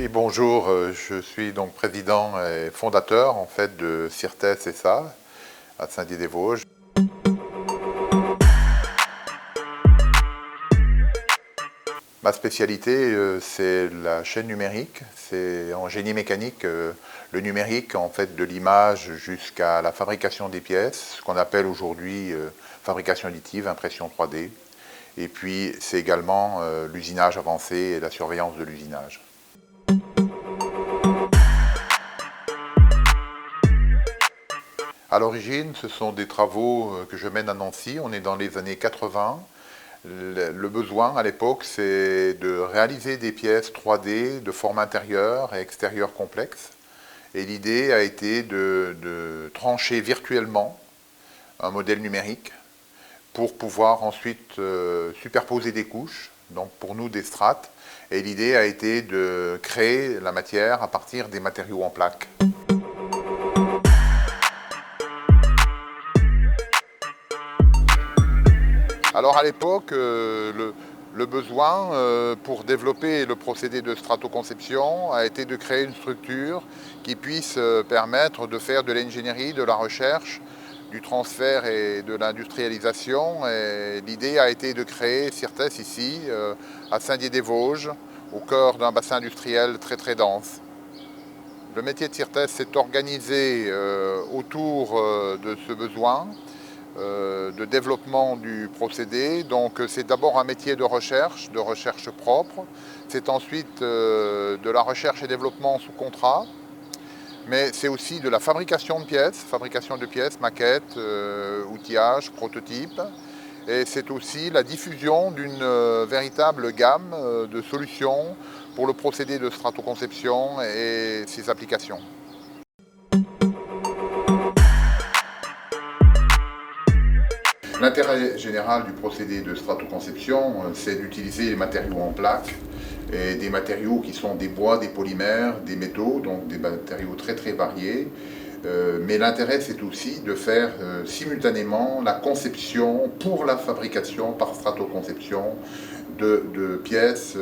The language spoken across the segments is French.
Oui, bonjour, je suis donc président et fondateur en fait de Sirtes SA à Saint-Dié-des-Vosges. Ma spécialité, c'est la chaîne numérique, c'est en génie mécanique, le numérique en fait de l'image jusqu'à la fabrication des pièces, ce qu'on appelle aujourd'hui fabrication additive, impression 3D. Et puis c'est également l'usinage avancé et la surveillance de l'usinage. À l'origine, ce sont des travaux que je mène à Nancy, on est dans les années 80. Le besoin à l'époque, c'est de réaliser des pièces 3D de forme intérieure et extérieure complexe. Et l'idée a été de trancher virtuellement un modèle numérique pour pouvoir ensuite superposer des couches, donc pour nous des strates. Et l'idée a été de créer la matière à partir des matériaux en plaques. Alors à l'époque, le besoin pour développer le procédé de stratoconception a été de créer une structure qui puisse permettre de faire de l'ingénierie, de la recherche, du transfert et de l'industrialisation. Et l'idée a été de créer Sirtes ici, à Saint-Dié-des-Vosges, au cœur d'un bassin industriel très très dense. Le métier de Sirtes s'est organisé autour de ce besoin de développement du procédé. Donc c'est d'abord un métier de recherche propre. C'est ensuite de la recherche et développement sous contrat. Mais c'est aussi de la fabrication de pièces, maquettes, outillage, prototypes. Et c'est aussi la diffusion d'une véritable gamme de solutions pour le procédé de stratoconception et ses applications. L'intérêt général du procédé de stratoconception, c'est d'utiliser les matériaux en plaques, et des matériaux qui sont des bois, des polymères, des métaux, donc des matériaux très très variés. Mais l'intérêt, c'est aussi de faire simultanément la conception pour la fabrication par stratoconception de pièces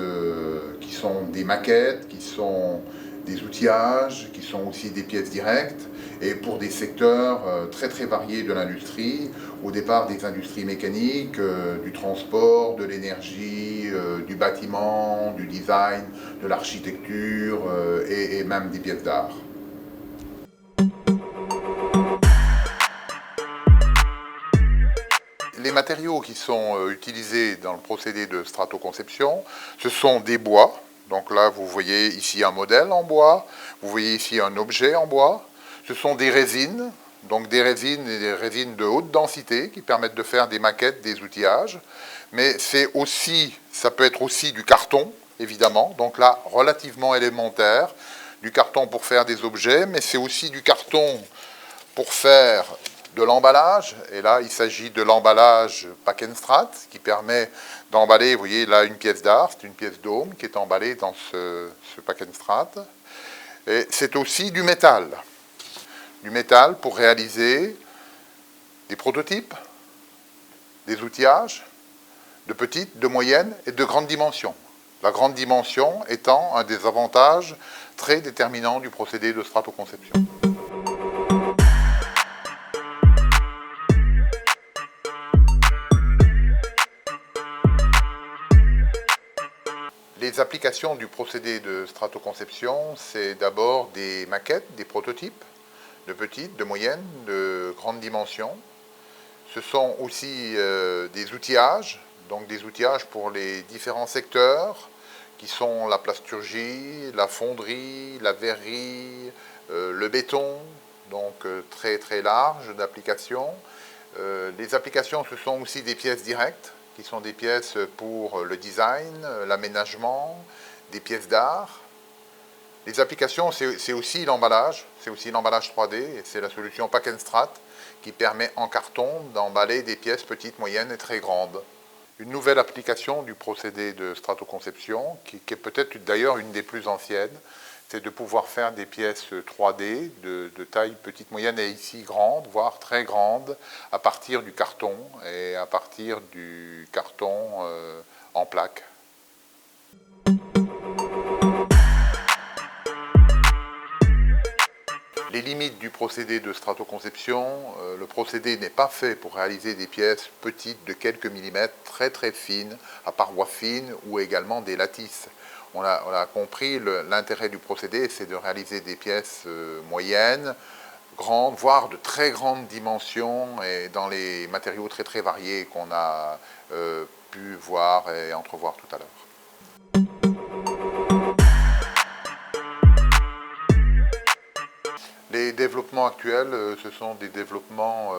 qui sont des maquettes, qui sont des outillages, qui sont aussi des pièces directes, et pour des secteurs très très variés de l'industrie, au départ des industries mécaniques, du transport, de l'énergie, du bâtiment, du design, de l'architecture et même des pièces d'art. Les matériaux qui sont utilisés dans le procédé de stratoconception, ce sont des bois. Donc là, vous voyez ici un modèle en bois, vous voyez ici un objet en bois. Ce sont des résines, donc des résines de haute densité qui permettent de faire des maquettes, des outillages. Mais ça peut être aussi du carton, évidemment, donc là, relativement élémentaire. Du carton pour faire des objets, mais c'est aussi du carton pour faire de l'emballage, et là il s'agit de l'emballage pack and strat qui permet d'emballer, vous voyez là une pièce d'art, c'est une pièce dôme qui est emballée dans ce pack and strat. Et c'est aussi du métal pour réaliser des prototypes, des outillages de petites, de moyennes et de grandes dimensions. La grande dimension étant un des avantages très déterminants du procédé de stratoconception. Les applications du procédé de stratoconception, c'est d'abord des maquettes, des prototypes, de petites, de moyennes, de grandes dimensions. Ce sont aussi des outillages, donc des outillages pour les différents secteurs, qui sont la plasturgie, la fonderie, la verrerie, le béton, donc très très large d'applications. Les applications, ce sont aussi des pièces directes, qui sont des pièces pour le design, l'aménagement, des pièces d'art. Les applications, c'est aussi l'emballage 3D, et c'est la solution Pack and Strat qui permet en carton d'emballer des pièces petites, moyennes et très grandes. Une nouvelle application du procédé de stratoconception, qui est peut-être d'ailleurs une des plus anciennes, c'est de pouvoir faire des pièces 3D de taille petite, moyenne et ici grande, voire très grande, à partir du carton et à partir du carton en plaques. limites du procédé de stratoconception. Le procédé n'est pas fait pour réaliser des pièces petites de quelques millimètres, très très fines, à parois fines ou également des lattices. On a compris, l'intérêt du procédé, c'est de réaliser des pièces moyennes, grandes, voire de très grandes dimensions et dans les matériaux très très variés qu'on a pu voir et entrevoir tout à l'heure. Les développements actuels, ce sont des développements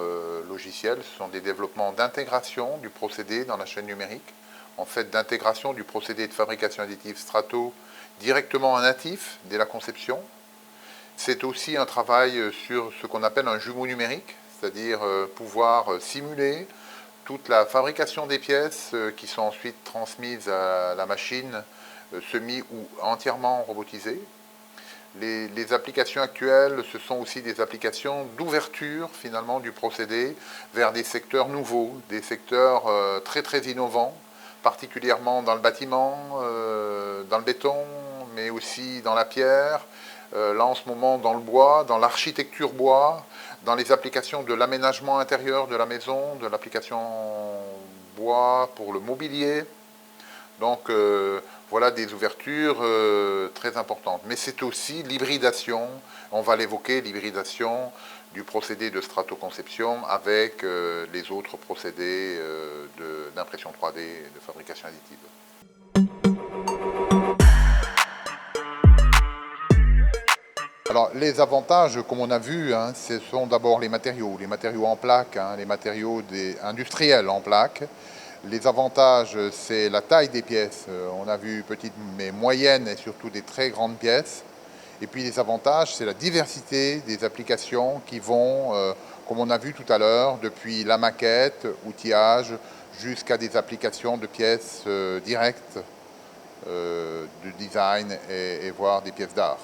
logiciels, ce sont des développements d'intégration du procédé dans la chaîne numérique, en fait d'intégration du procédé de fabrication additive Strato directement en natif dès la conception. C'est aussi un travail sur ce qu'on appelle un jumeau numérique, c'est-à-dire pouvoir simuler toute la fabrication des pièces qui sont ensuite transmises à la machine semi ou entièrement robotisée. Les applications actuelles, ce sont aussi des applications d'ouverture finalement du procédé vers des secteurs nouveaux, des secteurs très très innovants, particulièrement dans le bâtiment, dans le béton, mais aussi dans la pierre, là en ce moment dans le bois, dans l'architecture bois, dans les applications de l'aménagement intérieur de la maison, de l'application bois pour le mobilier. Donc voilà des ouvertures très importantes. Mais c'est aussi l'hybridation, on va l'évoquer, l'hybridation du procédé de stratoconception avec les autres procédés d'impression 3D et de fabrication additive. Alors les avantages, comme on a vu, hein, ce sont d'abord les matériaux en plaques, hein, les matériaux industriels en plaques. Les avantages, c'est la taille des pièces. On a vu petites mais moyennes et surtout des très grandes pièces. Et puis les avantages, c'est la diversité des applications qui vont, comme on a vu tout à l'heure, depuis la maquette, outillage, jusqu'à des applications de pièces directes, de design et voire des pièces d'art.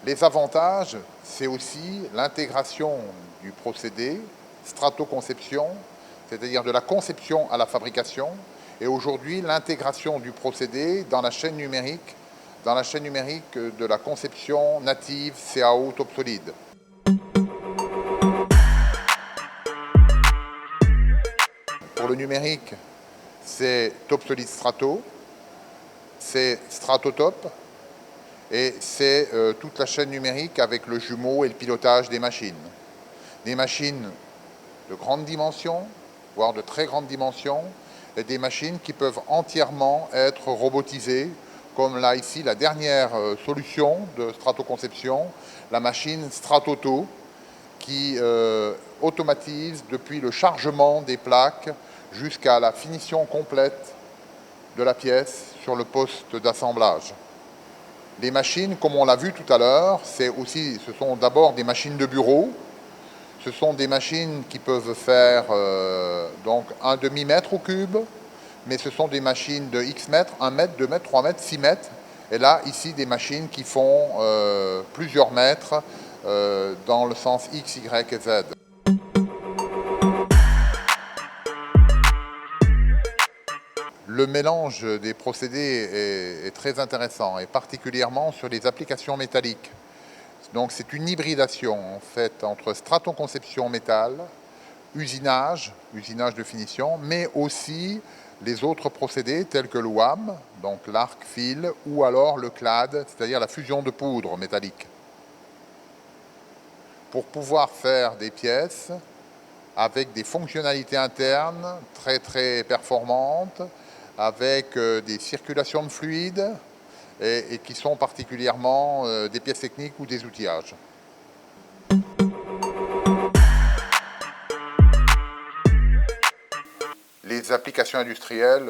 Les avantages, c'est aussi l'intégration du procédé, stratoconception, c'est-à-dire de la conception à la fabrication, et aujourd'hui l'intégration du procédé dans la chaîne numérique de la conception native CAO top solide. Pour le numérique, c'est top solide strato, c'est stratotop, et c'est toute la chaîne numérique avec le jumeau et le pilotage des machines. Des machines de grande dimension, voire de très grande dimension, et des machines qui peuvent entièrement être robotisées, comme là ici la dernière solution de stratoconception, la machine Stratoto, qui automatise depuis le chargement des plaques jusqu'à la finition complète de la pièce sur le poste d'assemblage. Les machines, comme on l'a vu tout à l'heure, ce sont d'abord des machines de bureau. Ce sont des machines qui peuvent faire donc un demi-mètre au cube, mais ce sont des machines de X mètres, 1 mètre, 2 mètres, 3 mètres, 6 mètres. Et là, ici, des machines qui font plusieurs mètres dans le sens X, Y et Z. Le mélange des procédés est très intéressant, et particulièrement sur les applications métalliques. Donc c'est une hybridation en fait entre stratoconception métal, usinage de finition, mais aussi les autres procédés tels que le WAM, donc l'arc-fil, ou alors le clad, c'est-à-dire la fusion de poudre métallique. Pour pouvoir faire des pièces avec des fonctionnalités internes très très performantes, avec des circulations de fluides et qui sont particulièrement des pièces techniques ou des outillages. Les applications industrielles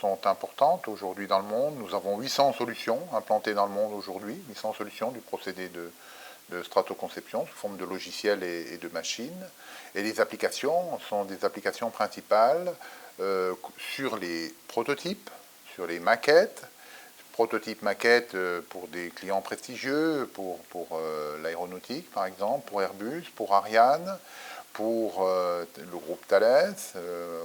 sont importantes aujourd'hui dans le monde. Nous avons 800 solutions implantées dans le monde aujourd'hui, 800 solutions du procédé de stratoconception sous forme de logiciels et de machines. Et les applications sont des applications principales sur les prototypes, sur les maquettes, maquettes pour des clients prestigieux, pour l'aéronautique par exemple, pour Airbus, pour Ariane, pour le groupe Thales.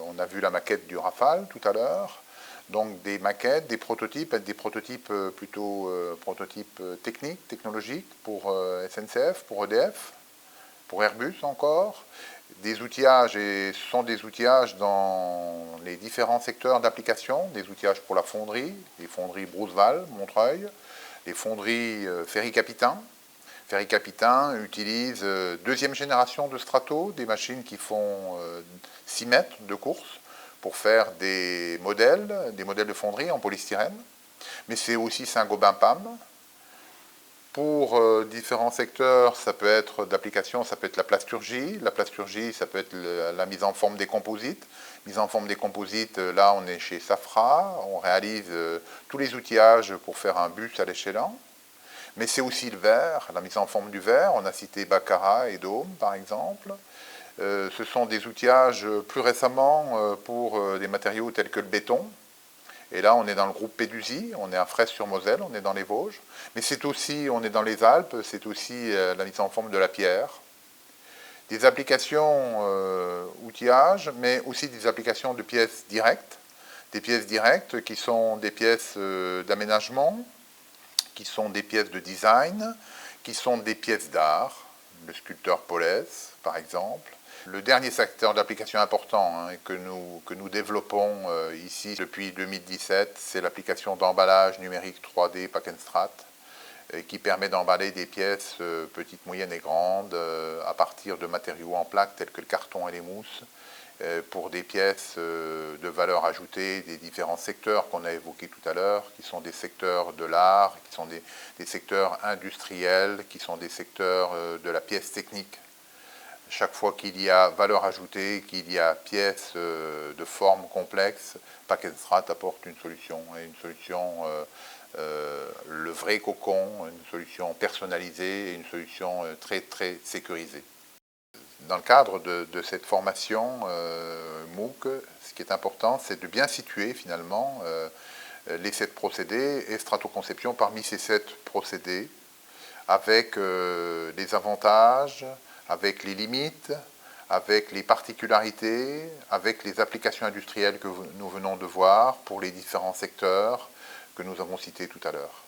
On a vu la maquette du Rafale tout à l'heure. Donc des maquettes, des prototypes plutôt prototypes techniques, technologiques pour SNCF, pour EDF, pour Airbus encore. Des outillages, et ce sont des outillages dans les différents secteurs d'application, des outillages pour la fonderie, les fonderies Brouzeval, Montreuil, les fonderies Ferry-Capitain. Ferry-Capitain utilise deuxième génération de Strato, des machines qui font 6 mètres de course pour faire des modèles de fonderie en polystyrène. Mais c'est aussi Saint-Gobain-Pam. Pour différents secteurs, ça peut être d'application, ça peut être la plasturgie. La plasturgie, ça peut être la mise en forme des composites. Mise en forme des composites, là on est chez Safra, on réalise tous les outillages pour faire un bus à l'échelon. Mais c'est aussi le verre, la mise en forme du verre. On a cité Baccarat et Dôme, par exemple. Ce sont des outillages plus récemment pour des matériaux tels que le béton. Et là, on est dans le groupe Pédusie, on est à Fraisse-sur-Moselle, on est dans les Vosges. Mais c'est aussi, on est dans les Alpes, c'est aussi la mise en forme de la pierre. Des applications outillage, mais aussi des applications de pièces directes. Des pièces directes qui sont des pièces d'aménagement, qui sont des pièces de design, qui sont des pièces d'art, le sculpteur Paulès par exemple. Le dernier secteur d'application important que nous développons ici depuis 2017, c'est l'application d'emballage numérique 3D Pack and Strat, qui permet d'emballer des pièces petites, moyennes et grandes à partir de matériaux en plaques tels que le carton et les mousses, pour des pièces de valeur ajoutée des différents secteurs qu'on a évoqués tout à l'heure, qui sont des secteurs de l'art, qui sont des secteurs industriels, qui sont des secteurs de la pièce technique. Chaque fois qu'il y a valeur ajoutée, qu'il y a pièces de forme complexe, Pack and Strat apporte une solution, et une solution, le vrai cocon, une solution personnalisée et une solution très très sécurisée. Dans le cadre de cette formation MOOC, ce qui est important, c'est de bien situer finalement les 7 procédés et Stratoconception parmi ces 7 procédés, avec les avantages, avec les limites, avec les particularités, avec les applications industrielles que nous venons de voir pour les différents secteurs que nous avons cités tout à l'heure.